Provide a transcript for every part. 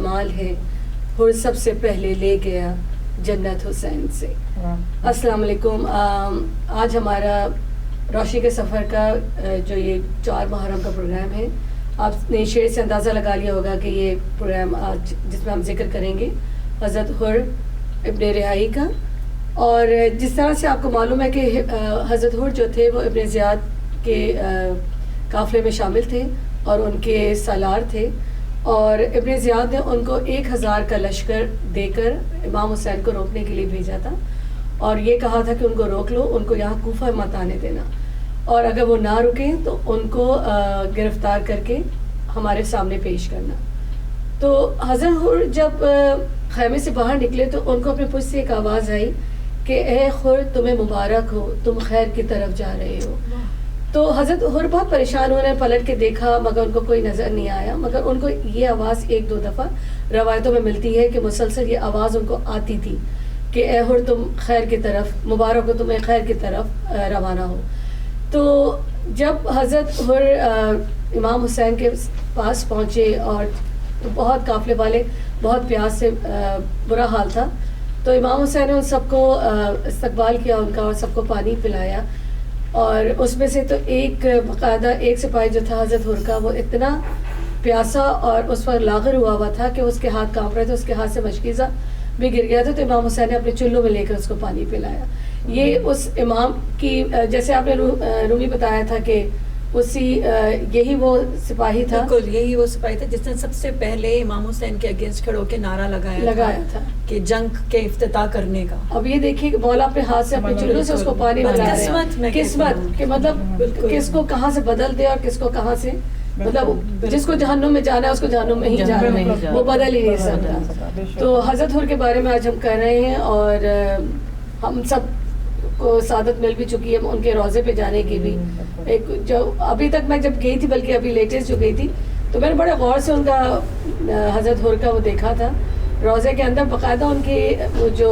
کمال ہے اور سب سے پہلے لے گیا جنت حسین سے. السلام علیکم. آج ہمارا روشنی کے سفر کا جو یہ 4 محرم کا پروگرام ہے, آپ نے شعر سے اندازہ لگا لیا ہوگا کہ یہ پروگرام آج جس میں ہم ذکر کریں گے حضرت حر ابن رہائی کا. اور جس طرح سے آپ کو معلوم ہے کہ حضرت حر جو تھے وہ ابن زیاد کے قافلے میں شامل تھے اور ان کے سالار تھے, اور ابن زیاد نے ان کو 1000 کا لشکر دے کر امام حسین کو روکنے کے لیے بھیجا تھا, اور یہ کہا تھا کہ ان کو روک لو, ان کو یہاں کوفہ مت آنے دینا, اور اگر وہ نہ رکیں تو ان کو گرفتار کر کے ہمارے سامنے پیش کرنا. تو حضرت حر جب خیمے سے باہر نکلے تو ان کو اپنے پشت سے ایک آواز آئی کہ اے حر تمہیں مبارک ہو, تم خیر کی طرف جا رہے ہو. تو حضرت حر بہت پریشان ہوئے, پلٹ کے دیکھا مگر ان کو کوئی نظر نہیں آیا, مگر ان کو یہ آواز 1-2 دفعہ روایتوں میں ملتی ہے کہ مسلسل یہ آواز ان کو آتی تھی کہ اے حر تم خیر کی طرف, مبارک ہو تمہیں خیر کی طرف روانہ ہو. تو جب حضرت حر امام حسین کے پاس پہنچے اور تو بہت قافلے والے بہت پیاس سے برا حال تھا, تو امام حسین نے ان سب کو استقبال کیا ان کا اور سب کو پانی پلایا, اور اس میں سے تو ایک باقاعدہ ایک سپاہی جو تھا حضرت حر کا, وہ اتنا پیاسا اور اس پر لاغر ہوا تھا کہ اس کے ہاتھ کانپ رہے تھے, اس کے ہاتھ سے مشکیزہ بھی گر گیا تھا. تو امام حسین نے اپنے چلوں میں لے کر اس کو پانی پلایا. یہ اس امام کی, جیسے آپ نے رومی بتایا تھا کہ اسی یہی وہ سپاہی تھا, بالکل یہی وہ سپاہی تھا جس نے سب سے پہلے امام حسین کے اگینسٹ کھڑے ہو کے نعرہ لگایا تھا کہ جنگ کے افتتاح کرنے کا. اب یہ دیکھیے کہ مولا اپنے ہاتھ سے اپنے چلوں سے اس کو پانی پلا رہے ہیں. قسمت کہ مطلب کس کو کہاں سے بدل دے اور کس کو کہاں سے, مطلب جس کو جہنم میں جانا ہے اس کو جہنم میں ہی جانا ہے, وہ بدل ہی نہیں سکتا. تو حضرت حر کے بارے میں آج ہم کر رہے ہیں, اور ہم سب کو سعادت مل بھی چکی ہے ان کے روضے پہ جانے کی بھی. ایک جو ابھی تک میں جب گئی تھی, بلکہ ابھی لیٹسٹ جو گئی تھی, تو میں نے بڑے غور سے ان کا حضرت حر کا وہ دیکھا تھا. روضے کے اندر باقاعدہ ان کے وہ جو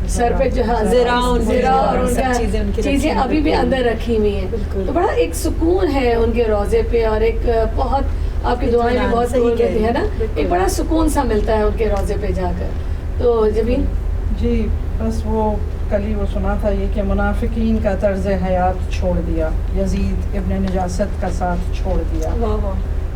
سر پہ جو زرا اور ان کا چیزیں ابھی بھی اندر رکھی ہوئی ہیں. تو بڑا ایک سکون ہے ان کے روضے پہ, اور ایک بہت آپ کی دعائیں بھی بہت قبول ہوتی ہے نا, ایک بڑا سکون سا ملتا ہے ان کے روضے پہ جا کر. تو جبین جی بس وہ کل ہی وہ سنا تھا یہ کہ منافقین کا طرز حیات چھوڑ دیا, یزید ابن نجاست کا ساتھ چھوڑ دیا,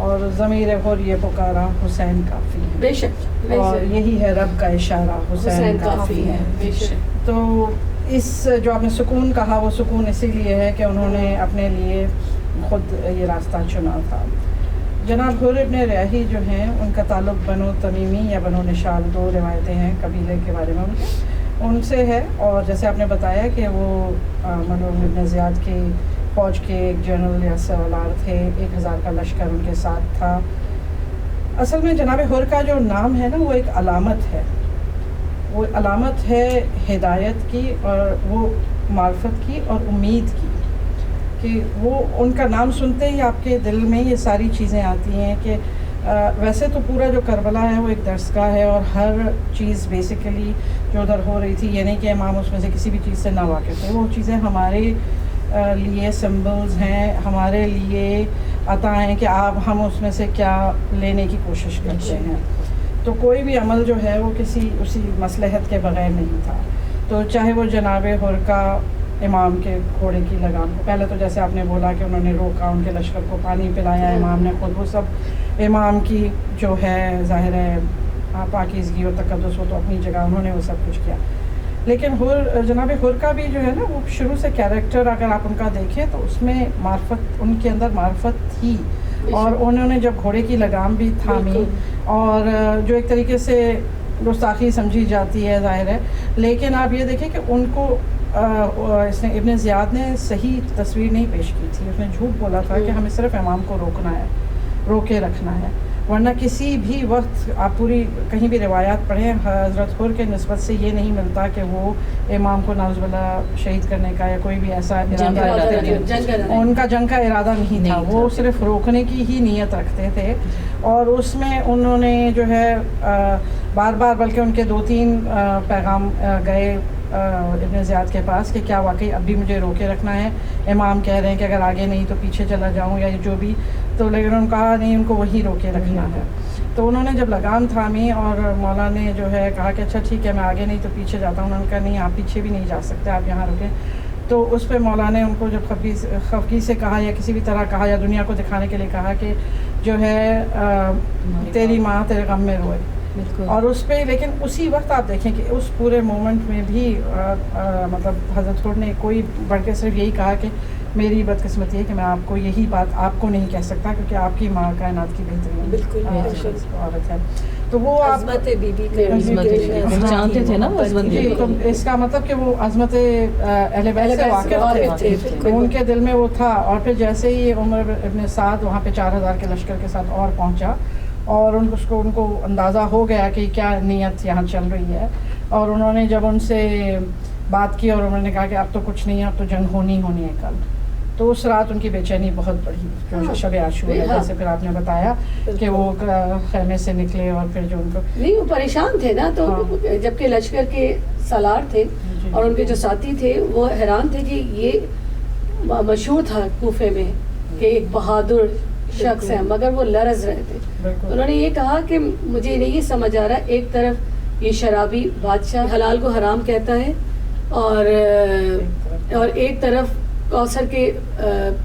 اور ضمیر حر یہ پکارا حسین کافی ہے. بے شک, اور یہی ہے رب کا اشارہ, حسین کافی ہے. بے شک. تو اس جو آپ نے سکون کہا, وہ سکون اسی لیے ہے کہ انہوں نے اپنے لیے خود یہ راستہ چنا تھا. جناب حر ابن رہائی جو ہیں ان کا تعلق بنو تمیمی یا بنو نشال, 2 روایتیں ہیں قبیلے کے بارے میں ان سے ہے. اور جیسے آپ نے بتایا کہ وہ مرحوم ابن زیاد کی فوج کے ایک جنرل یا سالار تھے, 1000 کا لشکر ان کے ساتھ تھا. اصل میں جناب حر کا جو نام ہے نا, وہ ایک علامت ہے, وہ علامت ہے ہدایت کی اور وہ معرفت کی اور امید کی, کہ وہ ان کا نام سنتے ہی آپ کے دل میں یہ ساری چیزیں آتی ہیں. کہ ویسے تو پورا جو کربلا ہے وہ ایک درسگاہ ہے, اور ہر چیز بیسیکلی جو ادھر ہو رہی تھی, یہ نہیں کہ امام اس میں سے کسی بھی چیز سے نہ واقف تھے, وہ چیزیں ہمارے لیے سمبلز ہیں, ہمارے لیے عطائیں کہ ہم اس میں سے کیا لینے کی کوشش کرتے ہیں. تو کوئی بھی عمل جو ہے وہ اسی مصلحت کے بغیر نہیں تھا. تو چاہے وہ جناب حر کا امام کے گھوڑے کی لگام, پہلے تو جیسے آپ نے بولا کہ انہوں نے روکا, ان کے لشکر کو پانی پلایا, امام نے خود, وہ سب امام کی جو ہے ظاہر ہے پاکیزگی اور تقدس, وہ تو اپنی جگہ انہوں نے وہ سب کچھ کیا. لیکن جناب حر کا بھی جو ہے نا, وہ شروع سے کیریکٹر اگر آپ ان کا دیکھیں تو اس میں معرفت, ان کے اندر معرفت تھی, اور انہوں نے جب گھوڑے کی لگام بھی تھامی, اور جو ایک طریقے سے گستاخی سمجھی جاتی ہے ظاہر ہے, لیکن آپ یہ دیکھیں کہ ان کو اس نے ابن زیاد نے صحیح تصویر نہیں پیش کی تھی. اس نے جھوٹ بولا تھا کہ ہمیں صرف امام کو روکنا ہے, روکے رکھنا ہے, ورنہ کسی بھی وقت آپ پوری کہیں بھی روایات پڑھیں, حضرت حر کے نسبت سے یہ نہیں ملتا کہ وہ امام کو نعوذ باللہ شہید کرنے کا یا کوئی بھی ایسا ارادہ رکھتے تھے. ان کا جنگ کا ارادہ نہیں تھا, وہ صرف روکنے کی ہی نیت رکھتے تھے. اور اس میں انہوں نے جو ہے بار بار, بلکہ ان کے 2-3 پیغام گئے ابن زیاد کے پاس کہ کیا واقعی اب بھی مجھے روکے رکھنا ہے, امام کہہ رہے ہیں کہ اگر آگے نہیں تو پیچھے چلا جاؤں یا جو بھی, تو لیکن انہوں نے کہا نہیں, ان کو وہی روکے رکھنا ہے. تو انہوں نے جب لگام تھامی اور مولا نے جو ہے کہا کہ اچھا ٹھیک ہے میں آگے نہیں تو پیچھے جاتا ہوں، انہوں نے کہا نہیں آپ پیچھے بھی نہیں جا سکتے، آپ یہاں رکیں. تو اس پہ مولا نے ان کو جب خفگی سے کہا یا کسی بھی طرح کہا یا دنیا کو دکھانے کے لیے کہا کہ جو ہے تیری ماں تیرے غم میں روئے. اور اس پہ لیکن اسی وقت آپ دیکھیں کہ اس پورے مومنٹ میں بھی مطلب حضرت حر نے کوئی بڑھ کے صرف یہی کہا کہ میری بدقسمتی ہے کہ میں آپ کو یہی بات آپ کو نہیں کہہ سکتا کیونکہ آپ کی ماں کائنات کی بہترین عورت ہے. تو وہ عظمت بی بی جانتے تھے نا تو اس کا مطلب کہ وہ عظمت اہل بیت سے واقف تھے، ان کے دل میں وہ تھا. اور پھر جیسے ہی عمر ابن سعد وہاں پہ 4000 کے لشکر کے ساتھ اور پہنچا اور ان کو اندازہ ہو گیا کہ کیا نیت یہاں چل رہی ہے، اور انہوں نے جب ان سے بات کی اور انہوں نے کہا کہ اب تو کچھ نہیں ہے، اب تو جنگ ہونی ہے کل. تو اس رات ان کی بے چینی بہت بڑھی، شب عاشور ہے جیسے پھر آپ نے بتایا کہ وہ خیمے سے نکلے اور پھر جو ان کو نہیں وہ پریشان تھے نا، تو جبکہ لشکر کے سالار تھے اور ان کے جو ساتھی تھے وہ حیران تھے کہ یہ مشہور تھا کوفے میں کہ ایک بہادر شخص ہے، مگر وہ لرز رہے تھے. انہوں نے یہ کہا کہ مجھے نہیں سمجھ آ رہا، ایک طرف یہ شرابی بادشاہ حلال کو حرام کہتا ہے اور ایک طرف کوثر کے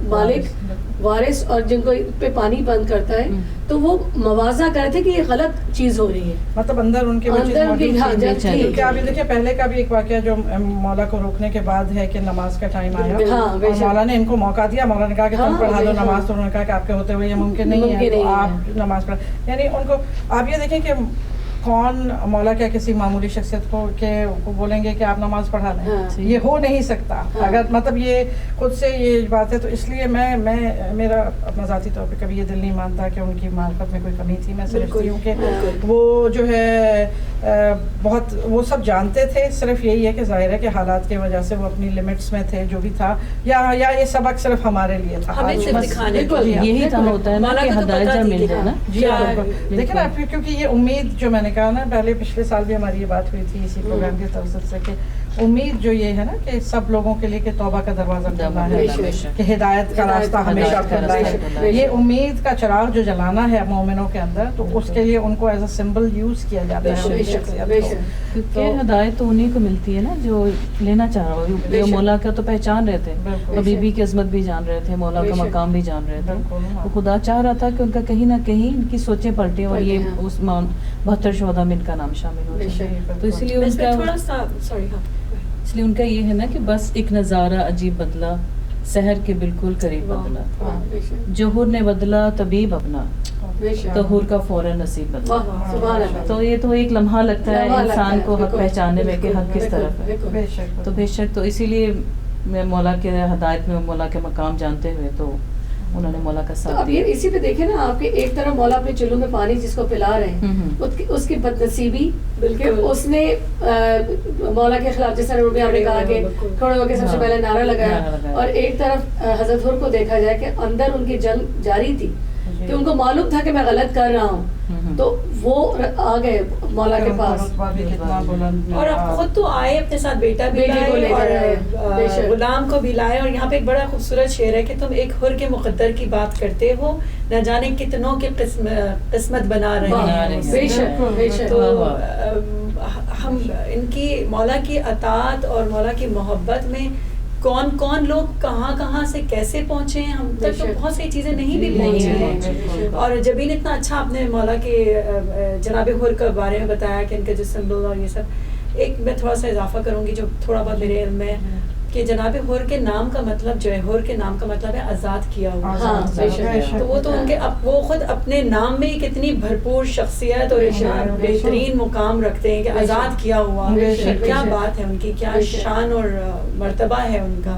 مالک وارث اور جن کو پہ پانی بند کرتا ہے، تو وہ موازنہ کر رہے تھے کہ یہ غلط چیز ہو رہی ہے. مطلب اندر ان کے کیونکہ آپ یہ دیکھیے پہلے کا بھی ایک واقعہ جو مولا کو روکنے کے بعد ہے کہ نماز کا ٹائم آیا اور مولا نے ان کو موقع دیا. مولا نے کہا کہ تم پڑھا دو نماز، تو انہوں نے کہا کہ آپ کے ہوتے ہوئے یہ ممکن نہیں ہے، تو آپ نماز پڑھا. یعنی ان کو آپ یہ دیکھیں کہ کون مولا کیا کسی معمولی شخصیت کو کہ بولیں گے کہ آپ نماز پڑھا لیں، یہ ہو نہیں سکتا. اگر مطلب یہ خود سے یہ بات ہے، تو اس لیے میں میرا اپنا ذاتی طور پہ کبھی یہ دل نہیں مانتا کہ ان کی معرفت میں کوئی کمی تھی. میں سمجھتی ہوں کہ وہ جو ہے بہت وہ سب جانتے تھے، صرف یہی ہے کہ ظاہر ہے کہ حالات کی وجہ سے وہ اپنی لمٹس میں تھے جو بھی تھا، یا یہ سبق صرف ہمارے لیے تھا، یہی تو ہوتا ہے نا کہ ہدایت جب مل جائے نا. جی بالکل. دیکھیں نا کیونکہ یہ امید جو میں نے کہا نا پہلے پچھلے سال بھی ہماری یہ بات ہوئی تھی اسی پروگرام کے توسط سے کہ امید جو یہ ہے نا کہ سب لوگوں کے لیے کہ توبہ کا دروازہ کھلا ہے، کہ ہدایت کا راستہ ہمیشہ کھلا ہے. یہ امید کا چراغ جو جلانا ہے مومنوں کے اندر، تو اس کے لیے ان کو ایز اے سمبل یوز کیا جاتا ہے. کیونکہ ہدایت تو انہیں کو ملتی ہے نا جو لینا چاہ رہا ہو. جو مولا کا تو پہچان رہے تھے اور بی بی کی عظمت بھی جان رہے تھے، مولا کا مقام بھی جان رہے تھے. وہ خدا چاہ رہا تھا کہ ان کا کہیں نہ کہیں ان کی سوچیں پلٹیں اور یہ اس 72 شہداء میں ان کا نام شامل ہو جائے. تو اس لیے ان کا تھوڑا سا اس لیے ان کا یہ ہے نا کہ بس ایک نظارہ عجیب بدلا، سحر کے بالکل قریب بدلا، جوہر نے بدلا طبیب اپنا، تو حور کا فوراً نصیب بدلا. تو یہ تو ایک لمحہ لگتا ہے انسان کو حق پہچاننے میں کہ حق کس طرف ہے. تو بے شک تو اسی لیے میں مولا کے ہدایت میں مولا کے مقام جانتے ہوئے تو انہوں نے مولا کا ساتھ دیا. اسی پہ دیکھیں نا آپ کے ایک طرف مولا اپنے چلو میں پانی جس کو پلا رہے ہیں، اس کی بد نصیبی کہ اس نے مولا کے خلاف جس طرح آپ نے کہا کہ کھڑے ہو کے سب سے پہلے نعرہ لگایا، اور ایک طرف حضرت حر کو دیکھا جائے کہ اندر ان کی جنگ جاری تھی کہ ان کو معلوم تھا کہ میں غلط کر رہا ہوں، تو وہ آ گئے مولا کے پاس. اور اب خود تو آئے اپنے ساتھ بیٹا بھی لائے اور غلام کو بھی لائے. اور یہاں پہ ایک بڑا خوبصورت شعر ہے کہ تم ایک حر کے مقدر کی بات کرتے ہو، نہ جانے کتنوں کی قسمت بنا رہے ہیں. تو ہم ان کی مولا کی اطاعت اور مولا کی محبت میں کون کون لوگ کہاں کہاں سے کیسے پہنچے ہیں، ہم تک تو بہت سی چیزیں نہیں بھی پہنچی ہیں. اور جبین اتنا اچھا آپ نے مولا کے جناب حر کے بارے میں بتایا کہ ان کا جو سمبل اور یہ سب. ایک میں تھوڑا سا اضافہ کروں گی جو تھوڑا بہت میرے علم میں، کہ جناب حر کے نام کا مطلب جو ہے، حر کے نام کا مطلب ہے آزاد کیا ہوا. تو وہ تو ان کے وہ خود اپنے نام میں ایک اتنی بھرپور شخصیت اور بہترین مقام رکھتے ہیں کہ آزاد کیا ہوا. کیا بات ہے ان کی، کیا شان اور مرتبہ ہے ان کا.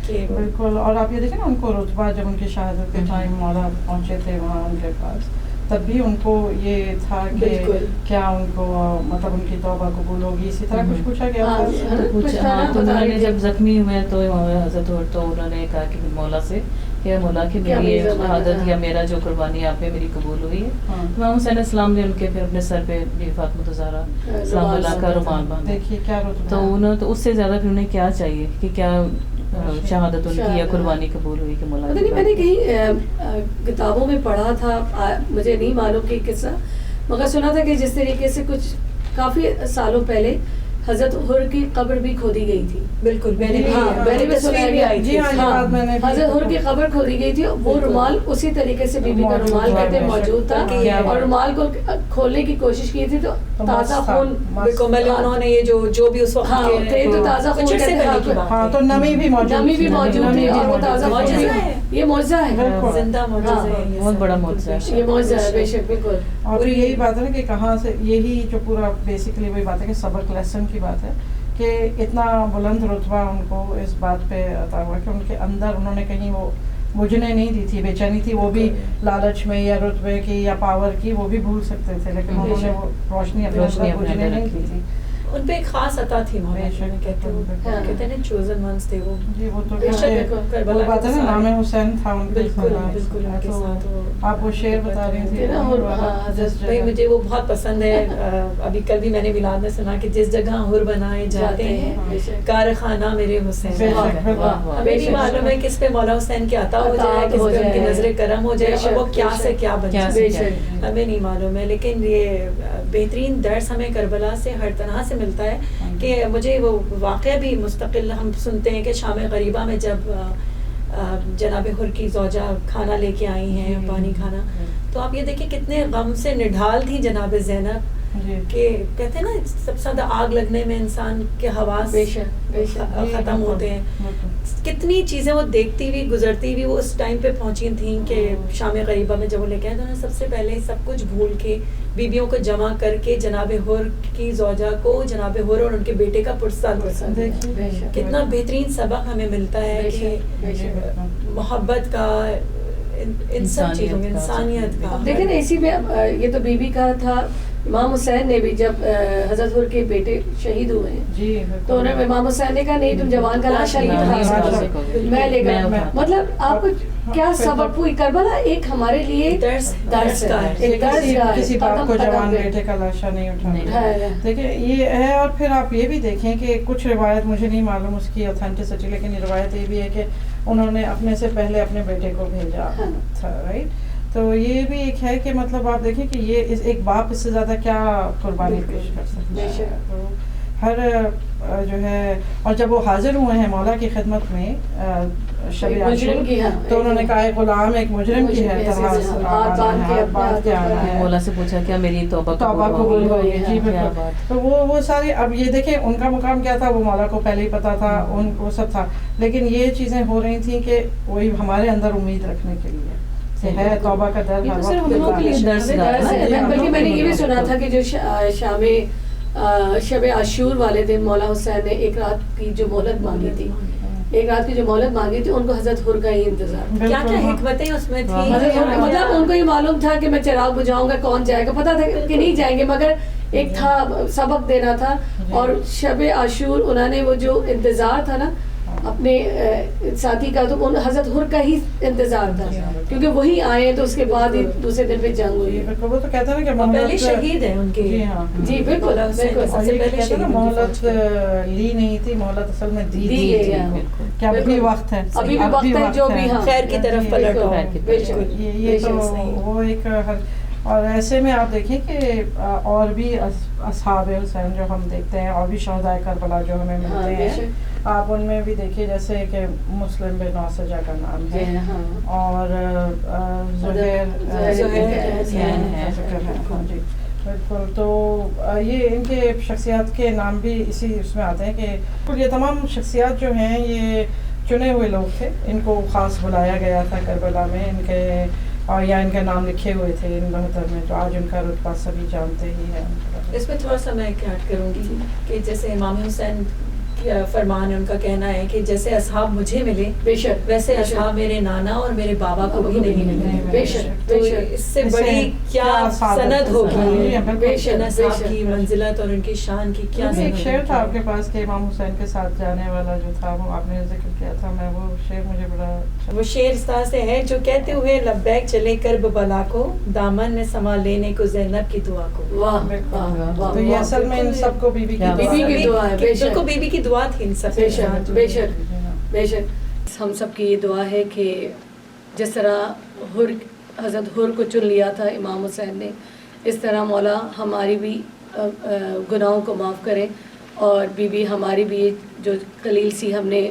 بالکل. اور آپ یہ دیکھیں نا ان کو رتبہ جب ان کی شہادت کے ٹائم مولا پہنچے تھے وہاں ان کے پاس، تب بھی ان کو یہ تھا کہ کیا ان کو مطلب ان کی توبہ قبول ہوگی. اسی طرح کچھ پوچھا گیا تو انہوں نے جب زخمی ہوئے تو حضرت حر تو انہوں نے کہا کہ مولا سے کہ مولا کہ میری شہادت یا میرا جو قربانی آپ پہ میری قبول ہوئی ہے. امام حسین السلام نے ان کے پھر اپنے سر پہ بی فاطمہ الزہرا سلام اللہ کا رومال باندھا. دیکھیے کیا تو انہوں تو اس سے زیادہ پھر انہیں کیا چاہیے کہ کیا شہادت ان کی یا قربانی قبول ہوئی کہ مولا پتہ نہیں میں نے کہیں کتابوں میں پڑھا تھا، مجھے نہیں معلوم کہ قصہ، مگر سنا تھا کہ جس طریقے سے کچھ کافی سالوں پہلے حضرت حر کی قبر بھی کھودی گئی تھی. بالکل میں نے بھی سنا ہے حضرت حر کی قبر کھودی گئی تھی. وہ رومال اسی طریقے سے بی بی کا رومال کہتے موجود تھا اور رومال کو کھولنے کی کوشش کی تھی تو تازہ خون انہوں نے یہ جو بھی اس وقت تو تازہ خون تو نمی بھی موجود تھی اور وہ تازہ خون. یہ معجزہ ہے، زندہ معجزہ ہے، بہت بڑا معجزہ ہے، یہ معجزہ ہے بے شک. بالکل. اور یہی بات ہے نا کہ کہاں سے یہی جو پورا بیسکلی وہی بات ہے کہ سبق لیسن کی بات ہے کہ اتنا بلند رتبہ ان کو اس بات پہ عطا ہوا کہ ان کے اندر انہوں نے کہیں وہ مجھنے نہیں دی تھی، بے چینی تھی، وہ بھی لالچ میں یا رتبے کی یا پاور کی وہ بھی بھول سکتے تھے، لیکن انہوں نے وہ روشنی اپنے اندر بجھنے نہیں کی تھی. ان پہ ایک خاص عطا تھی مولانا، کہتے ہیں چوزن ونس تھے وہ. جی وہ تو وہ بات ہے نا، نام حسین تھا ان کے. بالکل ان کے ساتھ آپ وہ شعر بتا رہی تھی بھائی، مجھے وہ بہت پسند ہے. ابھی کل بھی میں نے میلاد میں سنا کہ جس جگہ حر بنائے جاتے ہیں کارخانہ میرے حسین. ہمیں بھی معلوم ہے کہ اس پہ مولا حسین کی عطا ہو جائے، کس پہ ان کی نظر کرم ہو جائے اور وہ کیا سے کیا بن جائے، ہمیں نہیں معلوم ہے. لیکن یہ بہترین درس ہمیں کربلا سے ہر طرح سے ملتا ہے کہ مجھے وہ واقعہ بھی مستقل ہم سنتے ہیں کہ شام غریبہ میں جب جناب حر کی زوجہ کھانا لے کے آئی ہیں، پانی کھانا، تو آپ یہ دیکھیں کتنے غم سے نڈھال تھی جناب زینب کہ کہتے ہیں نا سب سے زیادہ آگ لگنے میں انسان کے حواس ختم ہوتے ہیں. کتنی چیزیں وہ دیکھتی ہوئی گزرتی ہوئی وہ اس ٹائم پہ پہنچی تھیں کہ شام غریبہ میں جب وہ لے کے آئے تو انہوں نے سب سے پہلے سب کچھ بھول کے بیبیوں کو جمع کر کے جناب حر کی زوجہ کو جناب حر اور ان کے بیٹے کا پرساد. کتنا بہترین سبق ہمیں ملتا ہے کہ محبت کا، ان سب چیزوں میں انسانیت کا. دیکھیں نا اسی میں یہ تو بی بی کا تھا. امام حسین نے بھی جب حضرت حر کے بیٹے شہید ہوئے ہیں تو انہوں نے امام حسین نے کہا نہیں تم جوان کا لاشا نہیں اٹھا میں لے کر. مطلب آپ کو کیا سبق ہوئی کربلا ایک ہمارے لیے درس کا ہے، کسی باپ کو جوان بیٹے کا لاشا نہیں اٹھانا. دیکھیں یہ ہے. اور پھر آپ یہ بھی دیکھیں کہ کچھ روایت مجھے نہیں معلوم اس کی اوتھینٹسٹی، لیکن یہ روایت یہ بھی ہے کہ انہوں نے اپنے سے پہلے اپنے بیٹے کو بھیجا تھا. رائٹ. تو یہ بھی ایک ہے کہ مطلب آپ دیکھیں کہ یہ ایک باپ اس سے زیادہ کیا قربانی پیش کر سکتا ہے. تو ہر جو ہے، اور جب وہ حاضر ہوئے ہیں مولا کی خدمت میں شب عاشور تو انہوں نے کہا ایک غلام ایک مجرم کی ہے مولا سے پوچھا کیا میری توبہ قبول ہوئی. جی بالکل. تو وہ سارے اب یہ دیکھیں ان کا مقام کیا تھا، وہ مولا کو پہلے ہی پتا تھا، ان وہ سب تھا، لیکن یہ چیزیں ہو رہی تھیں کہ وہی ہمارے اندر امید رکھنے کے لیے ہے. توبہ کا در بلکہ میں نے یہ بھی سنا تھا کہ جو شب عاشور والے دن مولا حسین نے ایک رات کی جو مہلت مانگی تھی، ان کو حضرت حر کا ہی انتظار. کیا کیا حکمتیں اس میں تھی. مطلب ان کو یہ معلوم تھا کہ میں چراغ بجھاؤں گا کون جائے گا، پتا تھا کہ نہیں جائیں گے، مگر ایک تھا سبق دینا تھا. اور شب عاشور انہوں نے وہ جو انتظار تھا نا اپنے ساتھی کا، تو حضرت حر کا ہی انتظار تھا کیونکہ وہی آئے تو اس کے بعد ہی دوسرے دن پہ جنگ ہوئی. وہ تو کہتا ہے کہ پہلے شہید ہیں ان کے. جی بالکل مہلت لی نہیں تھی، مہلت اصل میں دی گئی کہ اب بھی وقت ہے، ابھی بھی وقت ہے، جو بھی خیر کی طرف پلٹو. یہ تو وہ ایک. اور ایسے میں آپ دیکھیں کہ اور بھی اصحاب حسین جو ہم دیکھتے ہیں، اور بھی شہداء کربلا جو ہمیں ملتے ہیں، آپ ان میں بھی دیکھیے جیسے کہ مسلم بن نوسجہ کا نام ہے، اور بالکل. تو یہ ان کے شخصیات کے نام بھی اسی اس میں آتے ہیں کہ یہ تمام شخصیات جو ہیں یہ چنے ہوئے لوگ تھے، ان کو خاص بلایا گیا تھا کربلا میں، ان کے اور یا ان کے نام لکھے ہوئے تھے ان 72 میں، تو آج ان کا رتبہ سبھی جانتے ہی ہیں. اس میں تھوڑا سا میں ایڈ کروں گی کہ جیسے امام حسین فرمان ہے، ان کا کہنا ہے کہ جیسے اصحاب مجھے ملے بے شک ویسے اصحاب میرے نانا اور میرے بابا کو بھی نہیں ملے. بے شک. تو اس سے بڑی کیا سند ہوگی اصحاب کی منزلت اور ان کی شان کی. کیا ایک شعر تھا آپ کے پاس کہ امام حسین کے ساتھ جانے والا جو تھا، وہ آپ نے ذکر کیا تھا، میں وہ شعر مجھے بڑا وہ شعر اس طرح سے ہے جو کہتے ہوئے لبیک چلے کرب بلا کو، دامن میں سما لینے کو زینب کی دعا کو. واہ. تو یہ اصل میں ان سب کو بی بی کی دعا ہے. بالکل بی بی کی دعا تھی ان سب. بے شک. بے شک ہم سب کی یہ دعا ہے کہ جس طرح حضرت حر کو چن لیا تھا امام حسین نے، اس طرح مولا ہماری بھی گناہوں کو معاف کرے، اور بی بی ہماری بھی جو قلیل سی ہم نے